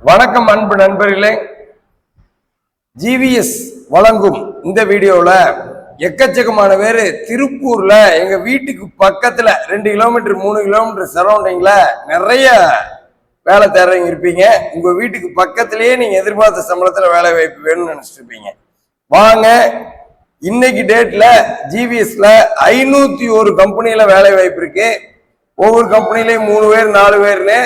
வணக்கம் அன்பு நண்பர்களே, ஜிவிஎஸ் வழங்கும் இந்த வீடியோவில் எக்கச்சக்கமான பேர் திருப்பூர்ல எங்க வீட்டுக்கு பக்கத்துல 2 கிலோமீட்டர் 3 கிலோமீட்டர் சரௌண்டிங்ல நிறைய வேலை தேடுறவங்க இருப்பீங்க. உங்க வீட்டுக்கு பக்கத்திலேயே நீங்க எதிர்பார்த்த சம்பளத்துல வேலை வாய்ப்பு வேணும்னு நினைச்சிட்டு இருப்பீங்க. வாங்க, இன்னைக்கு டேட்ல ஜிவிஎஸ்ல 501 கம்பெனியில வேலை வாய்ப்பு இருக்கு. ஒவ்வொரு கம்பெனிலையும் 3 பேர் 4 பேர்னு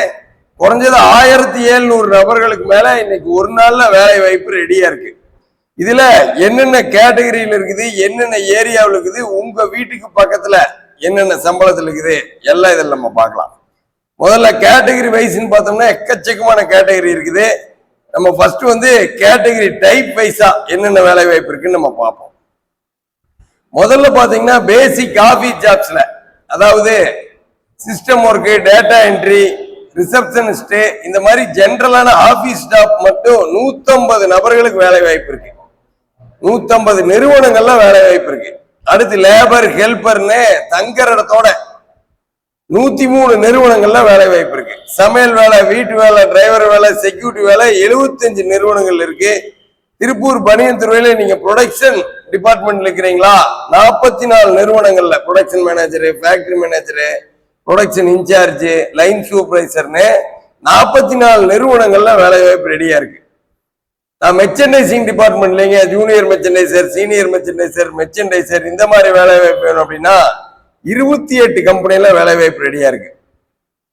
குறைஞ்சது 1700 நபர்களுக்கு மேல இன்னைக்கு ஒரு நாள்ல வேலை வாய்ப்பு ரெடியா இருக்கு. இதுல என்னென்ன கேட்டகரியில் இருக்குது, என்னென்ன ஏரியாவில் இருக்குது, உங்க வீட்டுக்கு பக்கத்துல என்னென்ன சம்பளத்தில் இருக்குது, எல்லாம் இதில் நம்ம பார்க்கலாம். முதல்ல கேட்டகரி வைஸ்ன்னு பார்த்தோம்னா எக்கச்சக்கமான கேட்டகரி இருக்குது. நம்ம ஃபர்ஸ்ட் கேட்டகரி டைப் வைஸா என்னென்ன வேலை வாய்ப்பு இருக்குன்னு நம்ம பார்ப்போம். முதல்ல பாத்தீங்கன்னா பேசிக் ஆபீஸ் ஜாப்ஸ்ல, அதாவது system work, data entry, receptionist, இந்த மாதிரி ஜெனரலான ஆபீஸ் ஸ்டாஃப் மட்டும் 150 நபர்களுக்கு வேலை வாய்ப்பு இருக்கு. 150 நிறுவனங்கள்ல வேலை வாய்ப்பு இருக்கு. அடுத்து லேபர் ஹெல்பர்னு தங்குற இடத்தோட 103 நிறுவனங்கள்ல வேலை வாய்ப்பு இருக்கு. சமையல் வேலை, வீட்டு வேலை, டிரைவர் வேலை, செக்யூரிட்டி வேலை 75 நிறுவனங்கள் இருக்கு. திருப்பூர் பனியன் துறையில நீங்க ப்ரொடக்ஷன் டிபார்ட்மெண்ட்ல இருக்கிறீங்களா, 44 நிறுவனங்கள்ல production manager, factory manager, production incharge, line சூப்பர்வைசர்னு 44 நிறுவனங்கள்ல வேலை வாய்ப்பு ரெடியா இருக்கு. நான் மெர்ச்சன்டைசிங் டிபார்ட்மெண்ட்லங்க junior merchandiser, senior merchandiser, merchandiser இந்த மாதிரி வேலை வாய்ப்பு வேணும் அப்படின்னா 28 கம்பெனில வேலை வாய்ப்பு ரெடியா இருக்கு.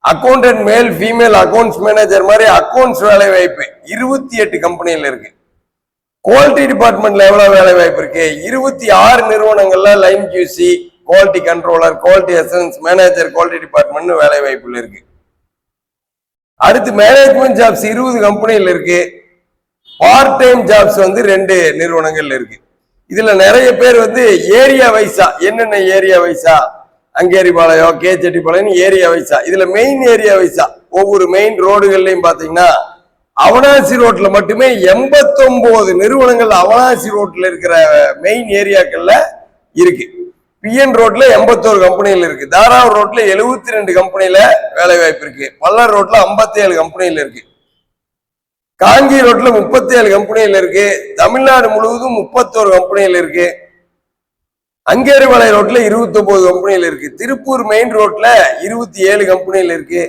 Accountant male female accounts manager மாதிரி அக்கௌண்ட்ஸ் வேலை வாய்ப்பு 28 கம்பெனில இருக்கு. குவாலிட்டி டிபார்ட்மெண்ட்ல எவ்வளவு வேலை வாய்ப்பு இருக்கு, 26 நிறுவனங்கள்ல line QC, quality controller, quality assurance manager, quality department வேலை வாய்ப்புல இருக்கு. அடுத்து மேனேஜ்மெண்ட் ஜாப்ஸ் 20 கம்பெனில இருக்கு. பார்ட் டைம் ஜாப்ஸ் 2 நிறுவனங்கள்ல இருக்கு. இதுல நிறைய பேர் ஏரியா வைஸா, என்னென்ன ஏரியா வைஸா, அங்கேரிபாளையம், கேச்செட்டிப்பாளையம் ஏரியா வைஸா, இதுல மெயின் ஏரியா வைஸா ஒவ்வொரு மெயின் ரோடுகள்லயும் பாத்தீங்கன்னா அவனாசி ரோட்ல மட்டுமே 89 நிறுவனங்கள் அவனாசி ரோட்ல இருக்கிற மெயின் ஏரியாக்கள்ல இருக்கு. பிஎன் ரோட்ல 81 கம்பெனில இருக்கு. தாராவூர் ரோட்ல 72 கம்பெனில வேலை வாய்ப்பு இருக்கு. பல்லர் ரோட்ல 57 கம்பெனில இருக்கு. காஞ்சி ரோட்ல 37 கம்பெனில இருக்கு. தமிழ்நாடு முழுவதும் 31 கம்பெனில இருக்கு. அங்கேரிபாளைய ரோட்ல 29 கம்பெனில இருக்கு. திருப்பூர் மெயின் ரோட்ல 27 கம்பெனில இருக்கு.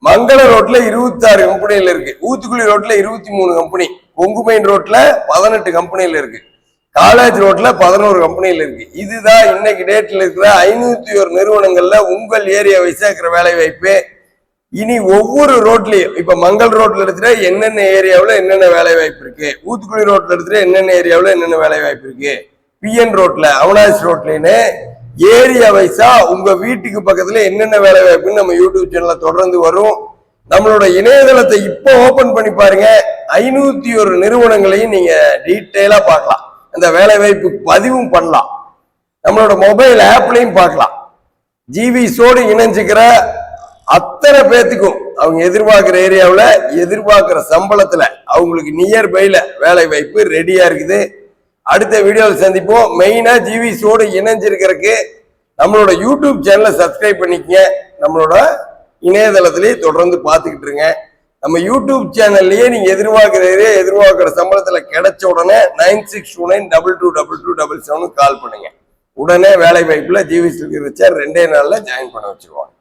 மங்கள ரோட்ல 26 கம்பெனில இருக்கு. ஊத்துக்குளி ரோட்ல 23 கம்பெனி. கொங்கு மெயின் ரோட்ல 18 கம்பெனில இருக்கு. காலேஜ் ரோட்ல 11 கம்பெனில இருக்கு. இதுதான் இன்னைக்கு டேட்ல இருக்கிற 501 நிறுவனங்கள்ல உங்கள் ஏரியா வைஸா இருக்கிற வேலை வாய்ப்பு. இனி ஒவ்வொரு ரோட்லயும், இப்ப மங்கள் ரோட்ல எடுத்துட்டு என்னென்ன ஏரியாவில் என்னென்ன வேலை வாய்ப்பு இருக்கு, ஊத்துக்குளி ரோட்ல எடுத்துட்டு என்னென்ன ஏரியாவில் என்னென்ன வேலை வாய்ப்பு இருக்கு, பிஎன் ரோட்ல, அவனாசி ரோட்லன்னு ஏரியா வைஸா உங்க வீட்டுக்கு பக்கத்துல என்னென்ன வேலை வாய்ப்புன்னு நம்ம யூடியூப் சேனல்ல தொடர்ந்து வரும். நம்மளோட இணையதளத்தை இப்போ ஓபன் பண்ணி பாருங்க. 501 நிறுவனங்களையும் நீங்க டீட்டெயிலா பார்க்கலாம். அந்த வேலை வாய்ப்பு பதிவும் பண்ணலாம். நம்மளோட மொபைல் ஆப்லையும் பார்க்கலாம். ஜிவிஸோடு இணைஞ்சுக்கிற அத்தனை பேத்துக்கும் அவங்க எதிர்பார்க்கிற ஏரியாவில் எதிர்பார்க்கிற சம்பளத்துல அவங்களுக்கு நியர்பைல வேலை வாய்ப்பு ரெடியா இருக்குது. அடுத்த வீடியோவில் சந்திப்போம். மெயினா ஜிவிஸோடு இணைஞ்சிருக்கிறதுக்கு நம்மளோட யூடியூப் சேனலை சப்ஸ்கிரைப் பண்ணிக்கங்க. நம்மளோட இணையதளத்திலேயே தொடர்ந்து பார்த்துக்கிட்டு இருங்க. நம்ம யூடியூப் சேனல்லையே நீங்க எதிர்பார்க்கிற சம்பளத்துல கிடைச்ச உடனே 9629222277 கால் பண்ணுங்க. உடனே வேலை வாய்ப்புல ஜிவிஎஸ் இருக்கிற 2 நாள்ல ஜாயின் பண்ண வச்சிருவாங்க.